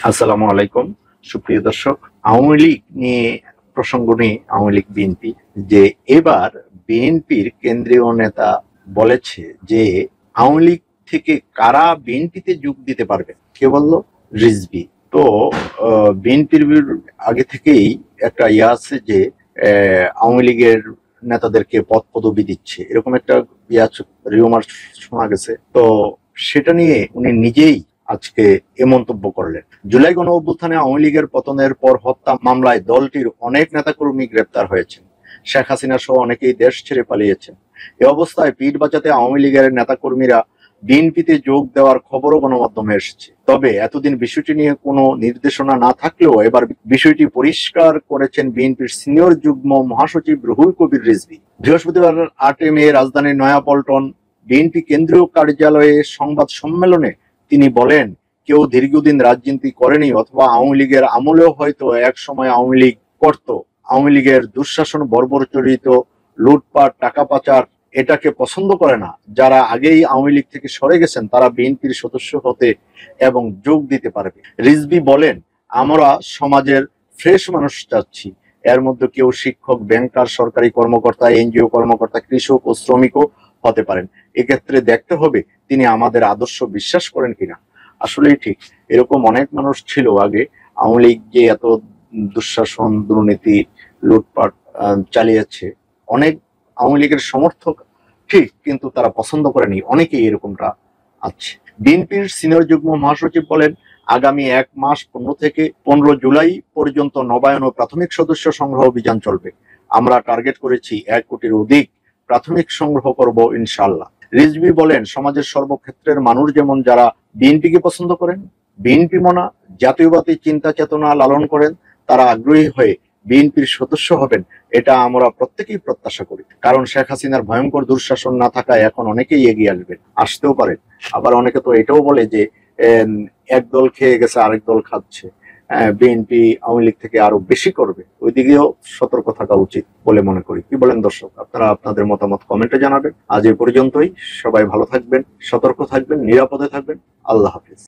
আসসালামু আলাইকুম সুপ্রিয় দর্শক। আওয়ামী লীগ নিয়ে প্রসঙ্গ নিয়ে আওয়ামী লীগ বিএনপি যে এবার বিএনপির কেন্দ্রীয় নেতা বলেছে যে আওয়ামী লীগ থেকে কারা বিএনপিতে যোগ দিতে পারবে, কে বলল? রিজভী। তো বিএনপির আগে থেকেই একটা আছে যে আওয়ামী লীগের নেতাদেরকে পদ পদবি দিচ্ছে, এরকম একটা রিউমার শোনা গেছে। তো সেটা নিয়ে উনি নিজেই আজকে এ মন্তব্য করলেন। জুলাই গণ অভ্যুত্থানে আওয়ামী লীগের পতনের পর হত্যা মামলায় দলটির অনেক নেতাকর্মী গ্রেপ্তার হয়েছেন। শেখ হাসিনা সহ অনেকেই দেশ ছেড়ে পালিয়েছেন। এ অবস্থায় পিঠ বাঁচাতে আওয়ামী লীগের নেতাকর্মীরা বিএনপিতে যোগ দেওয়ার খবরও গণমাধ্যমে এসেছে। তবে এতদিন বিষয়টি নিয়ে কোনো নির্দেশনা না থাকলেও এবার বিষয়টি পরিষ্কার করেছেন বিএনপির সিনিয়র যুগ্ম মহাসচিব রুহুল কবির রিজভী। বৃহস্পতিবার 8 মে রাজধানীর নয়াপল্টন বিএনপি কেন্দ্রীয় কার্যালয়ে সংবাদ সম্মেলনে তিনি বলেন, কেউ দীর্ঘদিন রাজনীতি করেনি অথবা আওয়ামী লীগের আমলেও হয়তো এক সময় আওয়ামী লীগ করত, আওয়ামী লীগের দুঃশাসন, বর্বরচরিত, লুটপাট, টাকা পাচার এটাকে পছন্দ করে না। যারা আগেই আওয়ামী লীগ থেকে সরে গেছেন তারা বিএনপির সদস্য হতে এবং যোগ দিতে পারবে। রিজভী বলেন, আমরা সমাজের ফ্রেশ মানুষ চাচ্ছি। এর মধ্যে কেউ শিক্ষক, ব্যাংকার, সরকারি কর্মকর্তা, এনজিও কর্মকর্তা, কৃষক ও শ্রমিকও হতে পারেন। এক্ষেত্রে দেখতে হবে তিনি আমাদের আদর্শ বিশ্বাস করেন কিনা। আসলেই ঠিক, এরকম অনেক মানুষ ছিল আগে। আওয়ামী লীগ যে এত দুঃশাসন, দুর্নীতি, লুটপাট চালিয়েছে, অনেক আওয়ামী লীগের সমর্থক ঠিক, কিন্তু তারা পছন্দ করেনি, অনেকেই এরকমটা আছে। বিএনপির সিনিয়র যুগ্ম মহাসচিব বলেন, আগামী 1 মাস 15 থেকে 15 জুলাই পর্যন্ত নবায়ন ও প্রাথমিক সদস্য সংগ্রহ অভিযান চলবে। আমরা টার্গেট করেছি 1 কোটির অধিক প্রাথমিক সংগ্রহ করব ইনশাআল্লাহ। রিজভী বলেন, সমাজের সর্বক্ষেত্রের মানুষ যেমন যারা বিএনপিকে পছন্দ করেন, বিএনপি মনা জাতীয়বাদী চিন্তা চেতনা লালন করেন, তারা আগ্রহী হয়ে বিএনপির সদস্য হবেন, এটা আমরা প্রত্যেকেই প্রত্যাশা করি। কারণ শেখ হাসিনার ভয়ঙ্কর দুঃশাসন না থাকায় এখন অনেকেই এগিয়ে আসবেন, আসতেও পারেন। আবার অনেকে তো এটাও বলে যে এক দল খেয়ে গেছে আরেক দল খাচ্ছে, বিএনপি আওয়ামী লীগ থেকে আরো বেশি করবে, ওই দিকেও সতর্ক থাকা উচিত বলে মনে করি। কি বলেন দর্শক? আপনারা আপনাদের মতামত কমেন্টে জানাবেন। আজ এ পর্যন্তই। সবাই ভালো থাকবেন, সতর্ক থাকবেন, নিরাপদে থাকবেন। আল্লাহ হাফিজ।